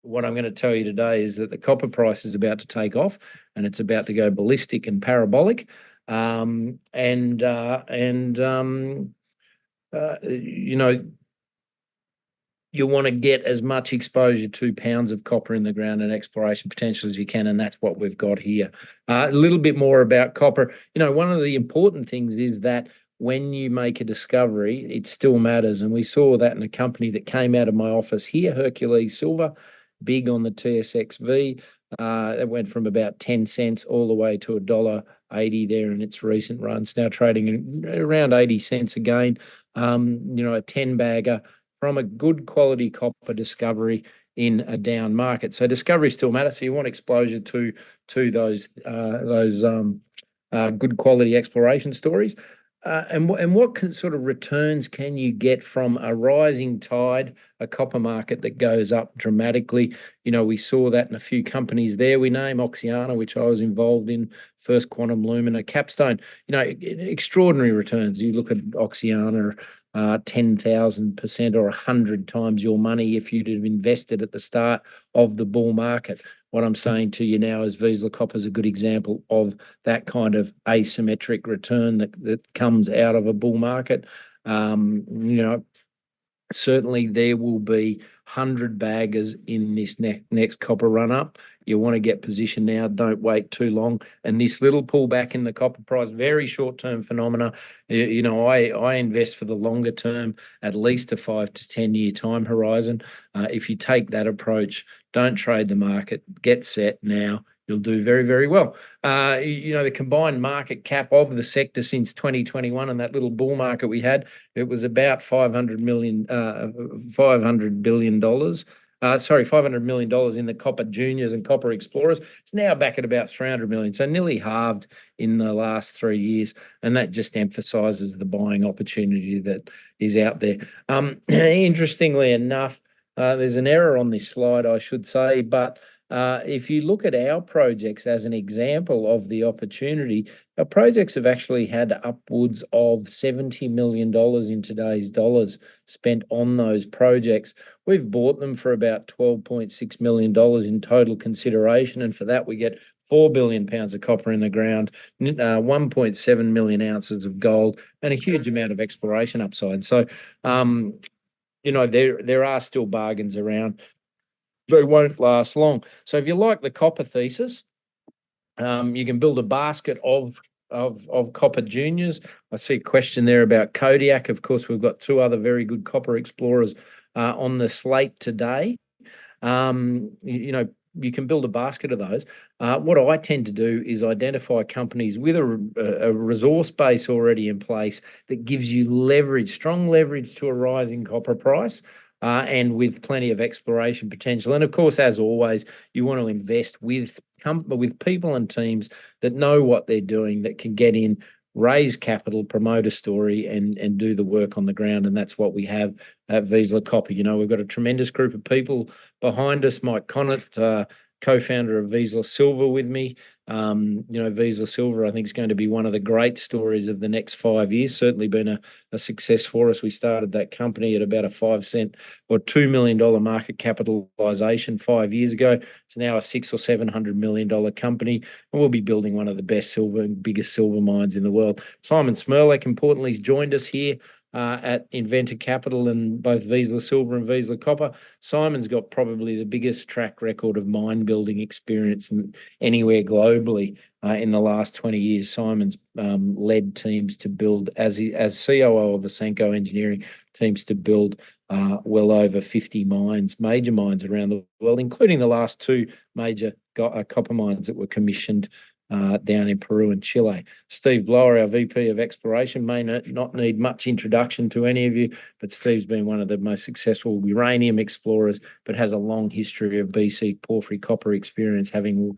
what I'm going to tell you today is that the copper price is about to take off, and it's about to go ballistic and parabolic. You know, you want to get as much exposure to pounds of copper in the ground and exploration potential as you can, and that's what we've got here. A little bit more about copper. You know, one of the important things is that when you make a discovery, it still matters, and we saw that in a company that came out of my office here, Hercules Silver, big on the TSX-V. It went from about 10 cents all the way to $1.80 there in its recent runs, now trading around 80 cents again. You know, a 10-bagger from a good quality copper discovery in a down market. So discovery still matters. So you want exposure to those good quality exploration stories. And what sort of returns can you get from a rising tide, a copper market that goes up dramatically? You know, we saw that in a few companies there. We name Oxiana, which I was involved in, First Quantum Lumina, Capstone. You know, extraordinary returns. You look at Oxiana, 10,000% or 100 times your money if you'd have invested at the start of the bull market. What I'm saying to you now is Vizsla Copper is a good example of that kind of asymmetric return that comes out of a bull market. You know, certainly there will be 100 baggers in this next copper run up. You want to get positioned now, don't wait too long. And this little pullback in the copper price, very short-term phenomena. You know, I invest for the longer term, at least a 5 to 10 year time horizon. If you take that approach, don't trade the market, get set now, you'll do very, very well. You know, the combined market cap of the sector since 2021 and that little bull market we had, it was about $500 million in the copper juniors and copper explorers. It's now back at about 300 million, so nearly halved in the last 3 years, and that just emphasizes the buying opportunity that is out there. Interestingly enough, there's an error on this slide, I should say, but if you look at our projects as an example of the opportunity, our projects have actually had upwards of $70 million in today's dollars spent on those projects. We've bought them for about $12.6 million in total consideration, and for that we get 4 billion pounds of copper in the ground, 1.7 million ounces of gold, and a huge amount of exploration upside. So, you know, there are still bargains around. They won't last long. So if you like the copper thesis, you can build a basket of copper juniors. I see a question there about Kodiak. Of course, we've got two other very good copper explorers on the slate today. You know, you can build a basket of those. What I tend to do is identify companies with a resource base already in place that gives you leverage, strong leverage to a rising copper price. And with plenty of exploration potential. And of course, as always, you want to invest with people and teams that know what they're doing, that can get in, raise capital, promote a story, and do the work on the ground. And that's what we have at Vizsla Copper. You know, we've got a tremendous group of people behind us. Mike Connaught, co-founder of Vizsla Silver, with me. You know, Vizsla Silver, I think, is going to be one of the great stories of the next 5 years. Certainly been a success for us. We started that company at about a 5 cent or $2 million market capitalization 5 years ago. It's now a $600 or $700 million company, and we'll be building one of the best silver and biggest silver mines in the world. Simon Smirlek, importantly, has joined us here at Inventor Capital and both Vizsla Silver and Vizsla Copper. Simon's got probably the biggest track record of mine building experience anywhere globally in the last 20 years. Simon's led teams to build, as COO of Asenco Engineering, teams to build well over 50 mines, major mines around the world, including the last two major copper mines that were commissioned down in Peru and Chile. Steve Blower, our VP of Exploration, may not need much introduction to any of you, but Steve's been one of the most successful uranium explorers, but has a long history of BC porphyry copper experience, having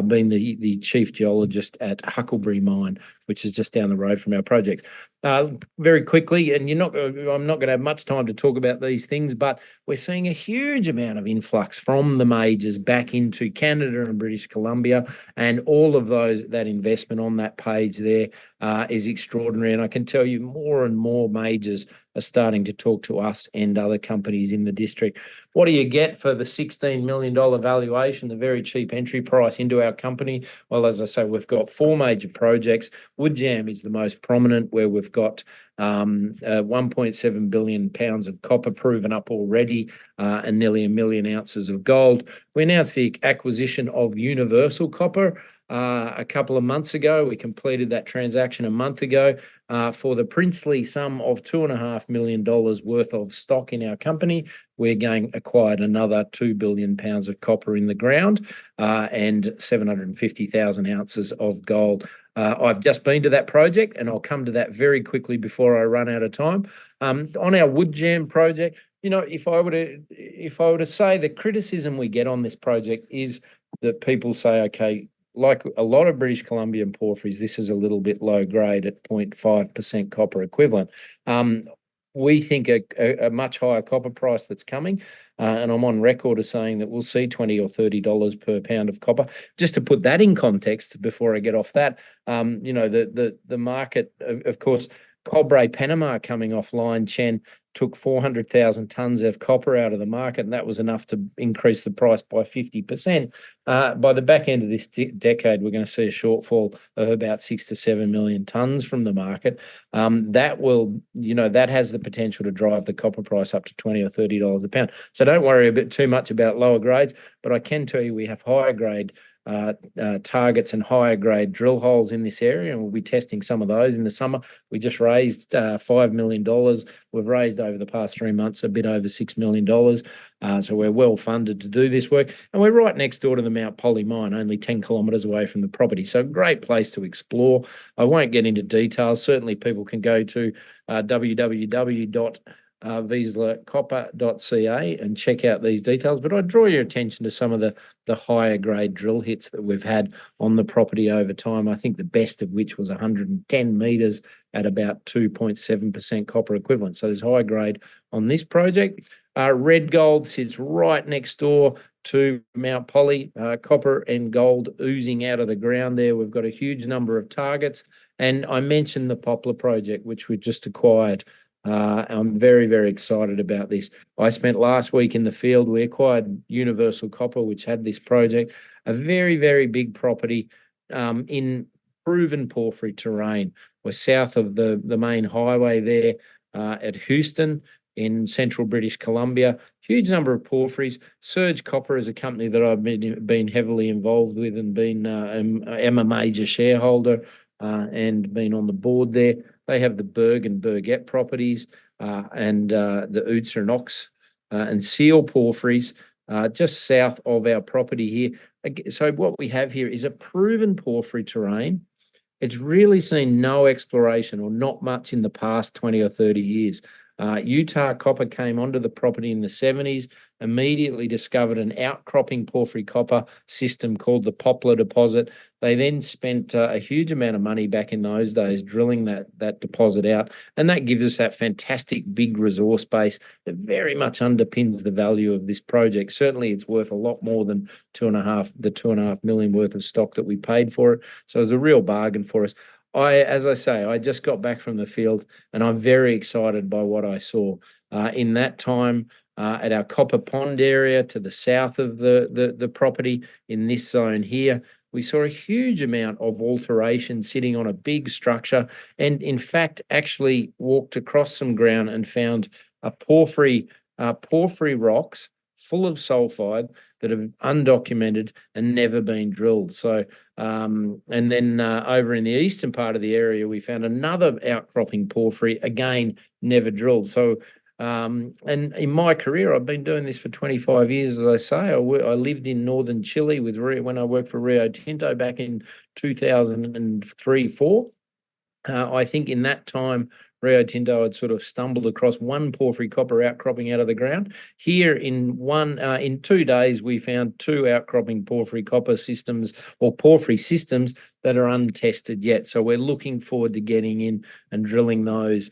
been the chief geologist at Huckleberry Mine, which is just down the road from our projects. Very quickly, and I'm not going to have much time to talk about these things, but we're seeing a huge amount of influx from the majors back into Canada and British Columbia, and all of that investment on that page there is extraordinary. And I can tell you more and more majors are starting to talk to us and other companies in the district. What do you get for the $16 million valuation, the very cheap entry price into our company? Well, as I say, we've got 4 major projects. Woodjam is the most prominent, where we've got 1.7 billion pounds of copper proven up already, and nearly 1 million ounces of gold. We announced the acquisition of Universal Copper a couple of months ago. We completed that transaction a month ago for the princely sum of $2.5 million worth of stock in our company. We're acquired another 2 billion pounds of copper in the ground and 750,000 ounces of gold. I've just been to that project, and I'll come to that very quickly before I run out of time. On our Woodjam project, if I were to say the criticism we get on this project is that people say, okay, like a lot of British Columbian porphyries, this is a little bit low grade at 0.5% copper equivalent. We think a much higher copper price that's coming, and I'm on record as saying that we'll see $20 or $30 per pound of copper. Just to put that in context before I get off that, the market, of course, Cobre Panama coming offline, Chen, took 400,000 tonnes of copper out of the market, and that was enough to increase the price by 50%. By the back end of this decade, we're going to see a shortfall of about 6 to 7 million tonnes from the market. That has the potential to drive the copper price up to $20 or $30 a pound. So don't worry too much about lower grades, but I can tell you we have higher grade targets and higher grade drill holes in this area, and we'll be testing some of those in the summer. We just raised $5 million. We've raised over the past 3 months a bit over $6 million. So we're well funded to do this work, and we're right next door to the Mount Polly mine, only 10 kilometres away from the property. So a great place to explore. I won't get into details. Certainly people can go to www.vizslacopper.ca and check out these details, but I draw your attention to some of the higher grade drill hits that we've had on the property over time. I think the best of which was 110 metres at about 2.7% copper equivalent. So there's high grade on this project. Redgold sits right next door to Mount Polly, copper and gold oozing out of the ground there. We've got a huge number of targets, and I mentioned the Poplar project, which we just acquired. I'm very, very excited about this. I spent last week in the field. We acquired Universal Copper, which had this project, a very, very big property in proven porphyry terrain. We're south of the main highway there at Houston in central British Columbia. Huge number of porphyries. Surge Copper is a company that I've been heavily involved with and am a major shareholder and been on the board there. They have the Berg and Berget properties and the Utsa and Ox and Seal porphyries just south of our property here. So what we have here is a proven porphyry terrain. It's really seen no exploration or not much in the past 20 or 30 years. Utah Copper came onto the property in the 70s, immediately discovered an outcropping porphyry copper system called the Poplar deposit. They then spent a huge amount of money back in those days drilling that deposit out, and that gives us that fantastic big resource base that very much underpins the value of this project. Certainly it's worth a lot more than the 2.5 million worth of stock that we paid for it. So it was a real bargain for us. As I say, I just got back from the field, and I'm very excited by what I saw in that time at our Copper Pond area to the south of the property in this zone here. We saw a huge amount of alteration sitting on a big structure, and in fact, actually walked across some ground and found a porphyry rocks full of sulfide that have undocumented and never been drilled. So, and then over in the eastern part of the area, we found another outcropping porphyry, again, never drilled. So, and in my career, I've been doing this for 25 years, as I say. I lived in northern Chile when I worked for Rio Tinto back in 2003-4. I think in that time, Rio Tinto had sort of stumbled across one porphyry copper outcropping out of the ground. Here in 2 days, we found 2 outcropping porphyry copper systems or porphyry systems that are untested yet. So we're looking forward to getting in and drilling those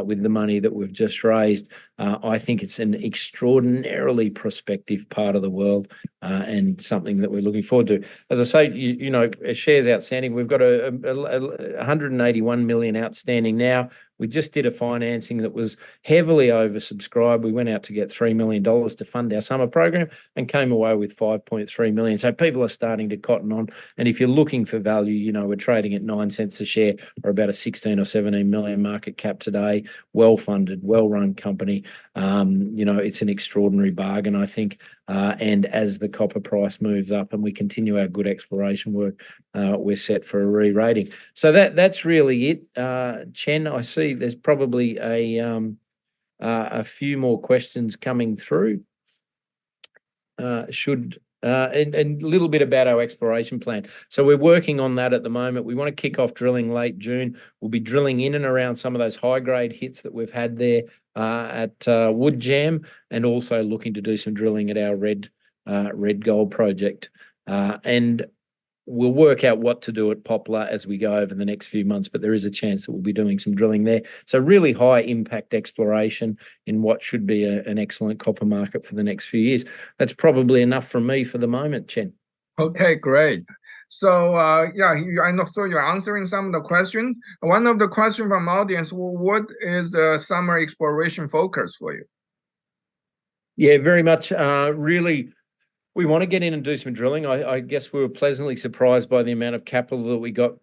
with the money that we've just raised. I think it's an extraordinarily prospective part of the world and something that we're looking forward to. As I say, shares outstanding. We've got 181 million outstanding now. We just did a financing that was heavily oversubscribed. We went out to get $3 million to fund our summer program and came away with $5.3 million. So people are starting to cotton on. And if you're looking for value, we're trading at 9 cents a share, or about a 16 or 17 million market cap today. Well-funded, well-run company. It's an extraordinary bargain, I think. And as the copper price moves up and we continue our good exploration work, we're set for a re-rating. So that's really it. Chen, I see there's probably a few more questions coming through. And a little bit about our exploration plan. So we're working on that at the moment. We want to kick off drilling late June. We'll be drilling in and around some of those high-grade hits that we've had there at Woodjam, and also looking to do some drilling at our Redgold project. And we'll work out what to do at Poplar as we go over the next few months, but there is a chance that we'll be doing some drilling there. So really high impact exploration in what should be an excellent copper market for the next few years. That's probably enough from me for the moment, Chen. Okay, great. So I know. So you're answering some of the questions. One of the questions from audience: what is summer exploration focus for you? Yeah, very much. Really, we want to get in and do some drilling. I guess we were pleasantly surprised by the amount of capital that we got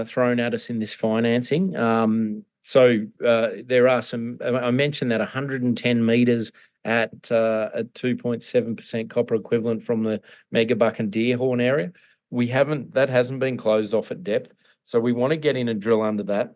thrown at us in this financing. So there are some. I mentioned that 110 meters at 2.7% copper equivalent from the Megabuck and Deerhorn area. That hasn't been closed off at depth. So we want to get in and drill under that.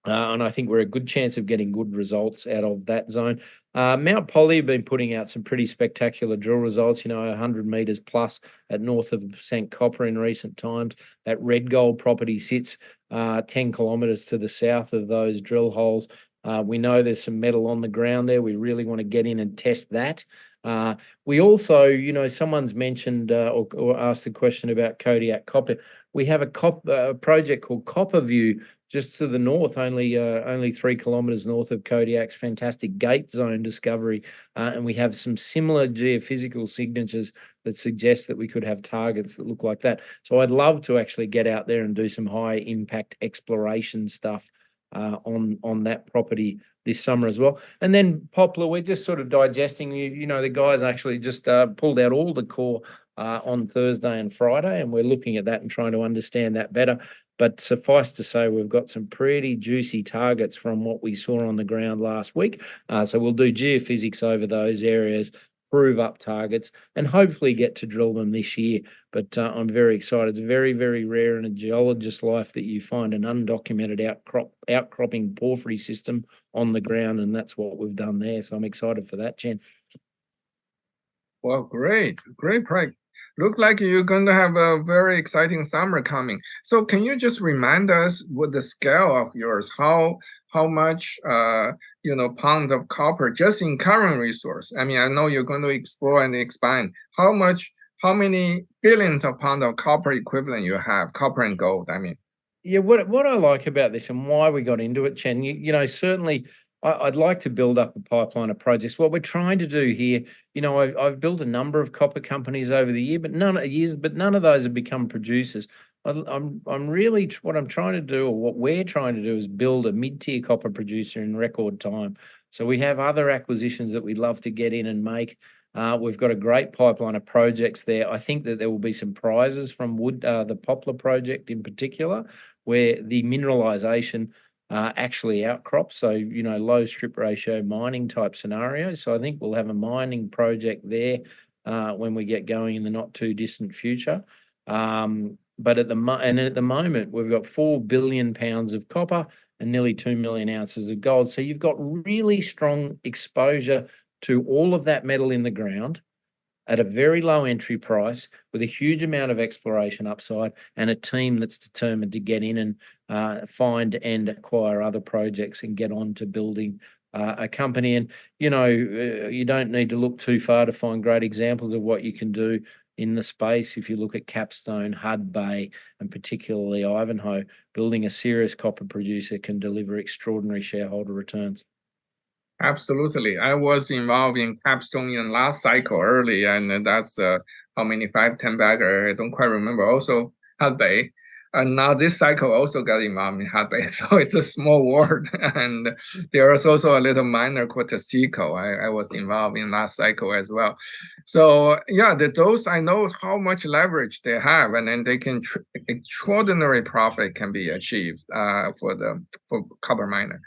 And I think we're a good chance of getting good results out of that zone. Mount Polly have been putting out some pretty spectacular drill results, 100 meters plus at north of 1% copper in recent times. That Redgold property sits 10 kilometers to the south of those drill holes. We know there's some metal on the ground there. We really want to get in and test that. We also, someone's mentioned or asked a question about Kodiak Copper. We have a project called Copperview just to the north, only 3 kilometers north of Kodiak's fantastic Gate Zone discovery. And we have some similar geophysical signatures that suggest that we could have targets that look like that. So I'd love to actually get out there and do some high impact exploration stuff on that property this summer as well. And then Poplar, we're just sort of digesting. The guys actually just pulled out all the core on Thursday and Friday, and we're looking at that and trying to understand that better. But suffice to say, we've got some pretty juicy targets from what we saw on the ground last week. So we'll do geophysics over those areas, prove up targets, and hopefully get to drill them this year. But I'm very excited. It's very, very rare in a geologist's life that you find an undocumented outcropping porphyry system on the ground, and that's what we've done there. So I'm excited for that, Chen. Well, great, Craig. Look like you're going to have a very exciting summer coming. So can you just remind us what the scale of yours, how much pound of copper just in current resource? I mean, I know you're going to explore and expand. How many billions of pounds of copper equivalent you have, copper and gold, I mean? Yeah, what I like about this and why we got into it, Chen, certainly I'd like to build up a pipeline of projects. What we're trying to do here, I've built a number of copper companies over the year, but none of those have become producers. What I'm trying to do, or what we're trying to do, is build a mid-tier copper producer in record time. So we have other acquisitions that we'd love to get in and make. We've got a great pipeline of projects there. I think that there will be some prizes from the Poplar project in particular, where the mineralization actually outcrops, so low strip ratio mining type scenarios. So I think we'll have a mining project there when we get going in the not too distant future. But at the moment we've got 4 billion pounds of copper and nearly 2 million ounces of gold. So you've got really strong exposure to all of that metal in the ground at a very low entry price, with a huge amount of exploration upside, and a team that's determined to get in and find and acquire other projects and get on to building a company. And you don't need to look too far to find great examples of what you can do in the space. If you look at Capstone, Hudbay, and particularly Ivanhoe, building a serious copper producer can deliver extraordinary shareholder returns. Absolutely. I was involved in Capstone in last cycle early, and that's how many, 5, 10 bagger, I don't quite remember. Also Hudbay. And now this cycle also got involved in hot base, so it's a small world. And there is also a little miner called Tasico. I was involved in last cycle as well. So yeah, those I know how much leverage they have, and then they can extraordinary profit can be achieved for copper miner.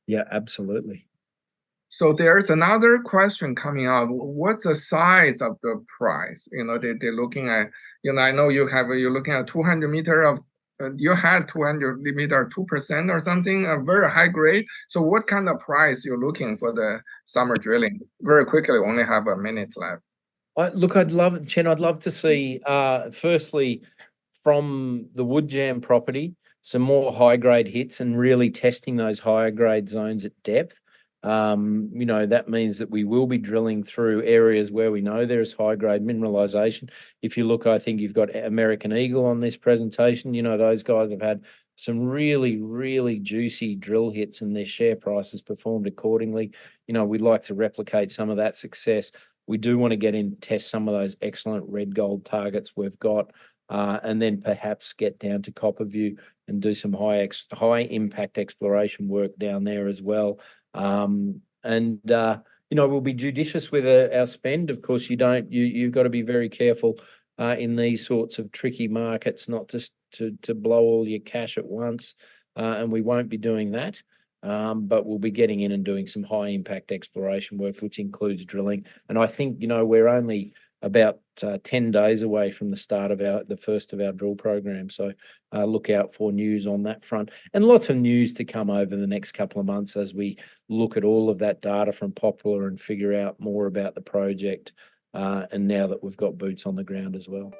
Yeah, absolutely. So there's another question coming out. What's the size of the price? They're looking at, I know you're looking at 200 meter of, you had 200 meter, 2% or something, a very high grade. So what kind of price you're looking for the summer drilling? Very quickly, we only have a minute left. Look, I'd love to see, firstly, from the Woodjam property, some more high grade hits and really testing those higher grade zones at depth. That means that we will be drilling through areas where we know there is high grade mineralization. If you look, I think you've got American Eagle on this presentation. Those guys have had some really, really juicy drill hits and their share prices performed accordingly. We'd like to replicate some of that success. We do want to get in, test some of those excellent red gold targets we've got, and then perhaps get down to Copperview and do some high impact exploration work down there as well. We'll be judicious with our spend. Of course, you've got to be very careful in these sorts of tricky markets, not just to blow all your cash at once. And we won't be doing that. But we'll be getting in and doing some high impact exploration work, which includes drilling. And I think, we're only about 10 days away from the start of the first of our drill program. So look out for news on that front, and lots of news to come over the next couple of months as we look at all of that data from Poplar and figure out more about the project. And now that we've got boots on the ground as well.